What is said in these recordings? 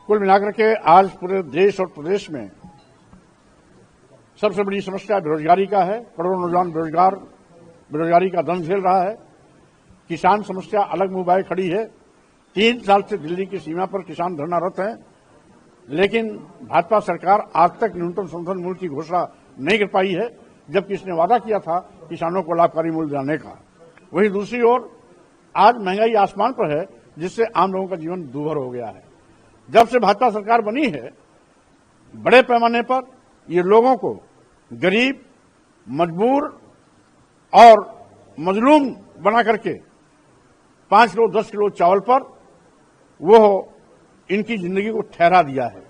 कुल मिलाकर के आज पूरे देश और प्रदेश में सबसे बड़ी समस्या बेरोजगारी का है। करोड़ों नौजवान बेरोजगारी का दंश झेल रहा है। किसान समस्या अलग मुंह बाए खड़ी है। 3 साल से दिल्ली की सीमा पर किसान धरनारत हैं, लेकिन भाजपा सरकार आज तक न्यूनतम समर्थन मूल्य की घोषणा नहीं कर पाई है, जबकि इसने वादा किया था किसानों को लाभकारी मूल्य दिलाने का। वहीं दूसरी ओर आज महंगाई आसमान पर है, जिससे आम लोगों का जीवन दूभर हो गया है। जब से भाजपा सरकार बनी है, बड़े पैमाने पर ये लोगों को गरीब, मजबूर और मजलूम बना करके 5 किलो 10 किलो चावल पर वो इनकी जिंदगी को ठहरा दिया है।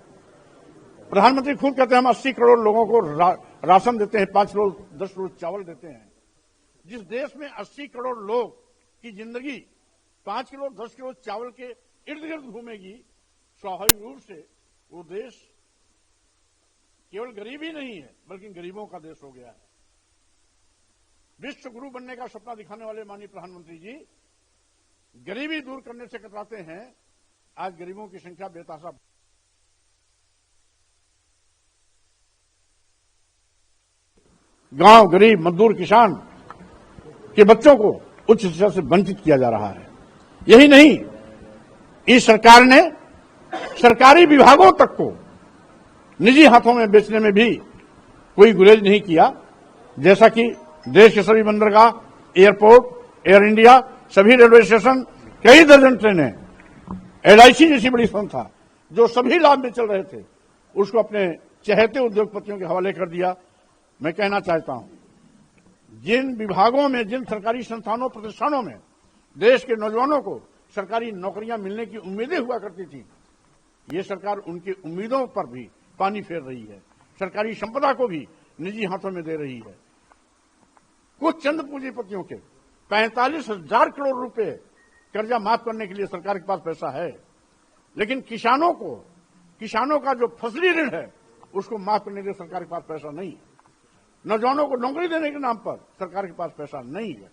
प्रधानमंत्री खुद कहते हैं हम 80 करोड़ लोगों को राशन देते हैं, 5 किलो 10 किलो चावल देते हैं। जिस देश में 80 करोड़ लोग की जिंदगी 5 किलो 10 किलो चावल के इर्द गिर्द घूमेगी, स्वाभाविक रूप से वो देश केवल गरीब ही नहीं है, बल्कि गरीबों का देश हो गया है। विश्व गुरु बनने का सपना दिखाने वाले माननीय प्रधानमंत्री जी गरीबी दूर करने से कतराते हैं। आज गरीबों की संख्या बेतहाशा गांव, गरीब, मजदूर, किसान के बच्चों को उच्च शिक्षा से वंचित किया जा रहा है। यही नहीं, इस सरकार ने सरकारी विभागों तक को निजी हाथों में बेचने में भी कोई गुरेज नहीं किया। जैसा कि देश के सभी बंदरगाह, एयरपोर्ट, एयर इंडिया, सभी रेलवे स्टेशन, कई दर्जन ट्रेनें, LIC जैसी बड़ी संस्था जो सभी लाभ में चल रहे थे, उसको अपने चहेते उद्योगपतियों के हवाले कर दिया। मैं कहना चाहता हूं, जिन विभागों में, जिन सरकारी संस्थानों, प्रतिष्ठानों में देश के नौजवानों को सरकारी नौकरियां मिलने की उम्मीदें हुआ करती थी, ये सरकार उनकी उम्मीदों पर भी पानी फेर रही है। सरकारी संपदा को भी निजी हाथों में दे रही है। कुछ चंद पूंजीपतियों के 45,000 करोड़ रुपए कर्जा माफ करने के लिए सरकार के पास पैसा है, लेकिन किसानों का जो फसली ऋण है उसको माफ करने के लिए सरकार के पास पैसा नहीं है। नौजवानों को नौकरी देने के नाम पर सरकार के पास पैसा नहीं है।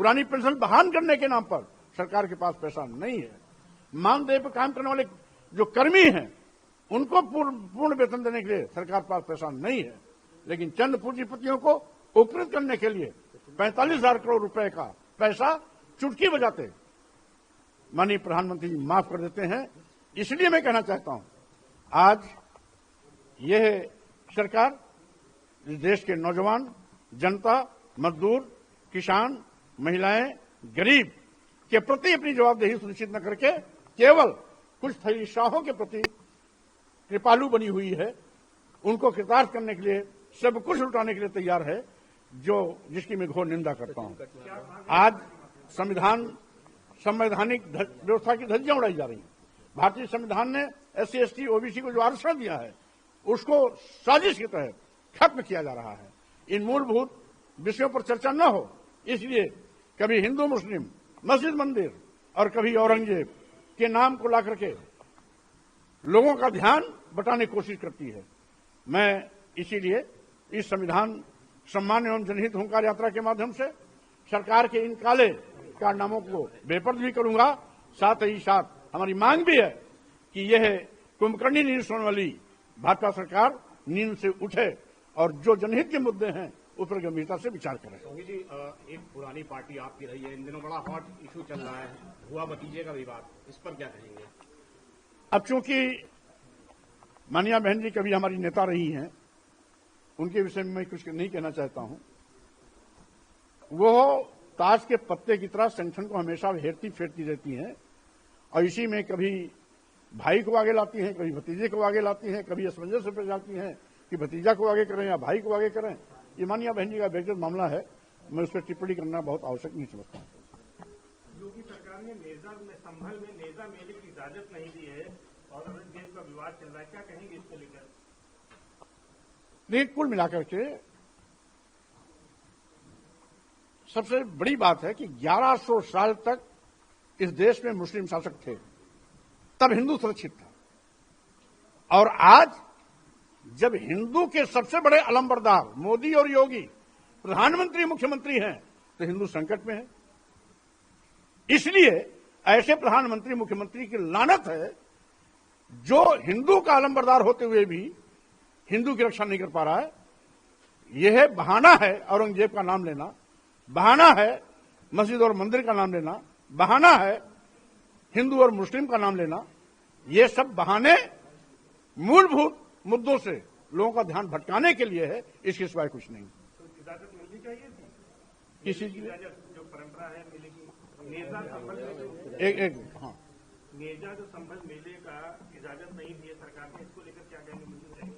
पुरानी पेंशन बहाल करने के नाम पर सरकार के पास पैसा नहीं है। मानदेय पर काम करने वाले जो कर्मी हैं उनको पूर्ण वेतन देने के लिए सरकार के पास पैसा नहीं है, लेकिन चंद पूंजीपतियों को उपकृत करने के लिए 45,000 करोड़ रुपए का पैसा चुटकी बजाते माननीय प्रधानमंत्री जी माफ कर देते हैं। इसलिए मैं कहना चाहता हूं, आज यह सरकार इस देश के नौजवान, जनता, मजदूर, किसान, महिलाएं, गरीब के प्रति अपनी जवाबदेही सुनिश्चित न करके केवल कुछ फरिश्ताओं के प्रति कृपालु बनी हुई है। उनको कृतार्थ करने के लिए सब कुछ लुटाने के लिए तैयार है, जिसकी मैं घोर निंदा करता हूं। आज संवैधानिक व्यवस्था की धज्जियां उड़ाई जा रही हैं। भारतीय संविधान ने SC, ST, OBC को जो आरक्षण दिया है उसको साजिश के तहत खत्म किया जा रहा है। इन मूलभूत विषयों पर चर्चा न हो, इसलिए कभी हिंदू मुस्लिम, मस्जिद मंदिर और कभी औरंगजेब के नाम को लाकर के लोगों का ध्यान बटाने की कोशिश करती है। मैं इसीलिए इस संविधान सम्मान एवं जनहित हुंकार यात्रा के माध्यम से सरकार के इन काले कारनामों को बेपर्द भी करूंगा। साथ ही साथ हमारी मांग भी है कि यह कुंभकर्णी नींद सोने वाली भाजपा सरकार नींद से उठे और जो जनहित के मुद्दे हैं उस पर गंभीरता से विचार करें। योगी जी, एक पुरानी पार्टी आपकी रही है, इन दिनों बड़ा हॉट इशू चल रहा है, हुआ भतीजे का विवाद, इस पर क्या कहेंगे? अब चूंकि मानिया बहन जी कभी हमारी नेता रही हैं, उनके विषय में मैं कुछ नहीं कहना चाहता हूं। वो ताश के पत्ते की तरह संगठन को हमेशा हेरती फेरती रहती हैं और इसी में कभी भाई को आगे लाती हैं, कभी भतीजे को आगे लाती हैं, कभी असमंजस पे जाती हैं कि भतीजा को आगे करें या भाई को आगे करें। ये मानिया बहन जी का व्यक्तिगत मामला है, मैं उस पर टिप्पणी करना बहुत आवश्यक नहीं समझता। योगी सरकार ने संभल में नेजा मेले की इजाजत नहीं दी है और औरंगजेब का विवाद चल रहा है, क्या कहेंगे इसको लेकर? नहीं, कुल मिलाकर के सबसे बड़ी बात है कि 1100 साल तक इस देश में मुस्लिम शासक थे, तब हिंदू सुरक्षित था। और आज जब हिंदू के सबसे बड़े अलंबरदार मोदी और योगी प्रधानमंत्री, मुख्यमंत्री हैं, तो हिंदू संकट में है। इसलिए ऐसे प्रधानमंत्री, मुख्यमंत्री की लानत है जो हिंदू का अलंबरदार होते हुए भी हिंदू की रक्षा नहीं कर पा रहा है, यह बहाना है औरंगजेब का नाम लेना, बहाना है मस्जिद और मंदिर का नाम लेना, बहाना है हिंदू और मुस्लिम का नाम लेना। ये सब बहाने मूलभूत मुद्दों से लोगों का ध्यान भटकाने के लिए है, इसके सिवाय कुछ नहीं। तो इजाजत मिलनी चाहिए थी, किस चीज की इजाजत जो परंपरा है मेले की, नेजा संभल हाँ, नेजा जो संभल मेले का इजाजत नहीं दी है सरकार ने, इसको लेकर क्या कहेंगे? मिलनी चाहिए।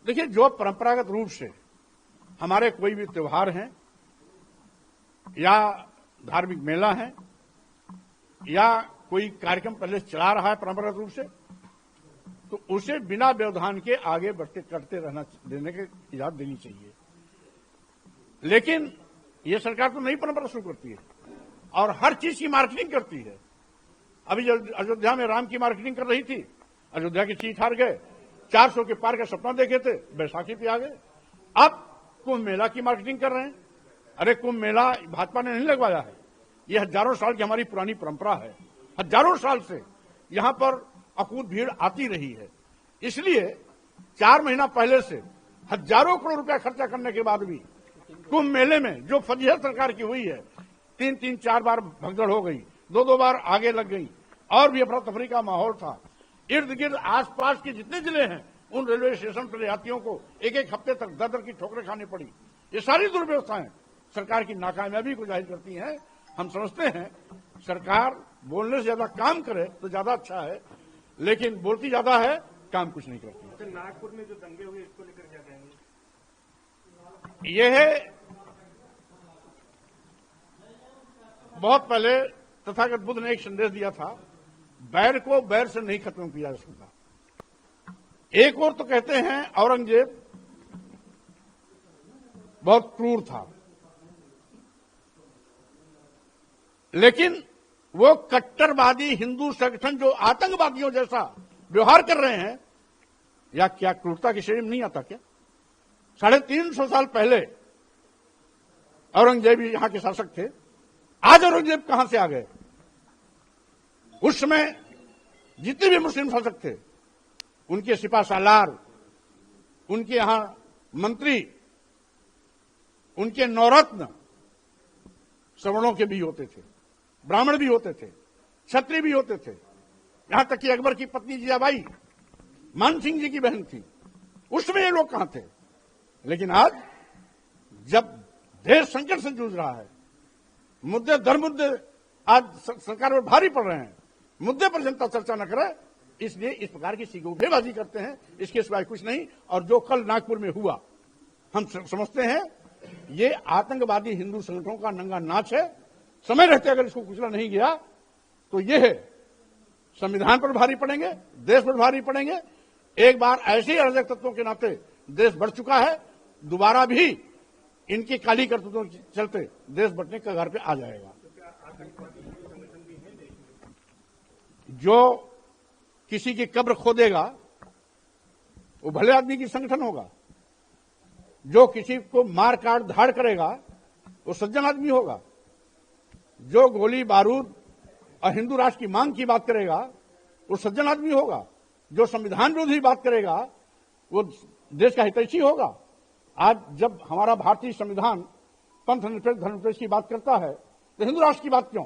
देखिए, जो परंपरागत रूप से हमारे कोई भी त्योहार हैं या धार्मिक मेला है या कोई कार्यक्रम पहले चला रहा है परंपरागत रूप से, तो उसे बिना व्यवधान के आगे बढ़ते करते रहना देने की इजाजत देनी चाहिए। लेकिन ये सरकार तो नई परंपरा शुरू करती है और हर चीज की मार्केटिंग करती है। अभी जब अयोध्या में राम की मार्केटिंग कर रही थी, अयोध्या की सीट हार गए, 400 के पार का सपना देखे थे, बैसाखी पे आ गए। अब कुंभ मेला की मार्केटिंग कर रहे हैं। अरे कुंभ मेला भाजपा ने नहीं लगवाया है, ये हजारों साल की हमारी पुरानी परंपरा है। हजारों साल से यहां पर अकूत भीड़ आती रही है। इसलिए 4 महीना पहले से हजारों करोड़ रुपया खर्चा करने के बाद भी कुंभ मेले में जो फजीहत सरकार की हुई है, 3-4 बार भगदड़ हो गई, 2 बार आगे लग गई और भी अफरा तफरी का माहौल था। इर्द गिर्द आसपास के जितने जिले हैं उन रेलवे स्टेशन पर यात्रियों को एक हफ्ते तक दर की ठोकरें खानी पड़ी। ये सारी दुर्व्यवस्थाएं सरकार की नाकामयाबी को जाहिर करती हैं। हम समझते हैं सरकार बोलने से ज्यादा काम करे तो ज्यादा अच्छा है, लेकिन बोलती ज्यादा है, काम कुछ नहीं करती। अच्छा, नागपुर में जो दंगे हुए इसको लेकर क्या कहेंगे? यह बहुत पहले तथागत बुद्ध ने एक संदेश दिया था, बैर को बैर से नहीं खत्म किया जा सकता। एक और तो कहते हैं औरंगजेब बहुत क्रूर था, लेकिन वो कट्टरवादी हिंदू संगठन जो आतंकवादियों जैसा व्यवहार कर रहे हैं, या क्या क्रूरता की श्रेणी में नहीं आता क्या? 350 साल पहले औरंगजेब यहां के शासक थे। आज औरंगजेब कहां से आ गए? उस समय जितने भी मुस्लिम शासक थे, उनके सिपा सालार, उनके यहां मंत्री, उनके नौरत्न सवर्णों के भी होते थे, ब्राह्मण भी होते थे, क्षत्रिय भी होते थे। यहां तक कि अकबर की पत्नी जियाबाई मान सिंह जी की बहन थी। उसमें ये लोग कहां थे? लेकिन आज जब देश संकट से जूझ रहा है, मुद्दे दर मुद्दे आज सरकार पर भारी पड़ रहे हैं, मुद्दे पर जनता चर्चा न करे, इसलिए इस प्रकार की सिगुफेबाजी करते हैं। इसके सिवाय कुछ नहीं। और जो कल नागपुर में हुआ, हम समझते हैं ये आतंकवादी हिंदू संगठनों का नंगा नाच है। समय रहते अगर इसको कुचला नहीं गया तो यह संविधान पर भारी पड़ेंगे, देश पर भारी पड़ेंगे। एक बार ऐसे ही अराजक तत्वों के नाते देश बढ़ चुका है, दोबारा भी इनकी काली करतूतों के चलते देश बढ़ने के कगार पे आ जाएगा। जो किसी की कब्र खोदेगा वो भले आदमी की संगठन होगा, जो किसी को मार काट धाड़ करेगा वो सज्जन आदमी होगा, जो गोली बारूद और हिंदू राष्ट्र की मांग की बात करेगा वो सज्जन आदमी होगा, जो संविधान विरोधी बात करेगा वो देश का हितैषी होगा। आज जब हमारा भारतीय संविधान पंथ निरपेक्ष धर्मनिरपेक्ष की बात करता है तो हिंदू राष्ट्र की बात क्यों?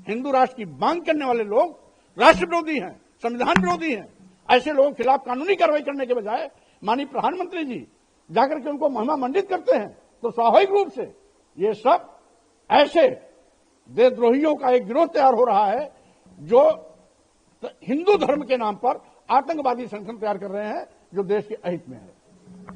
हिंदू राष्ट्र की मांग करने वाले लोग राष्ट्र विरोधी हैं, संविधान विरोधी हैं। ऐसे लोगों के खिलाफ कानूनी कार्रवाई करने के बजाय माननीय प्रधानमंत्री जी जाकर के उनको महिमा मंडित करते हैं, तो स्वाभाविक रूप से ये सब ऐसे देशद्रोहियों का एक गिरोह तैयार हो रहा है जो हिंदू धर्म के नाम पर आतंकवादी संगठन तैयार कर रहे हैं, जो देश के अहित में है।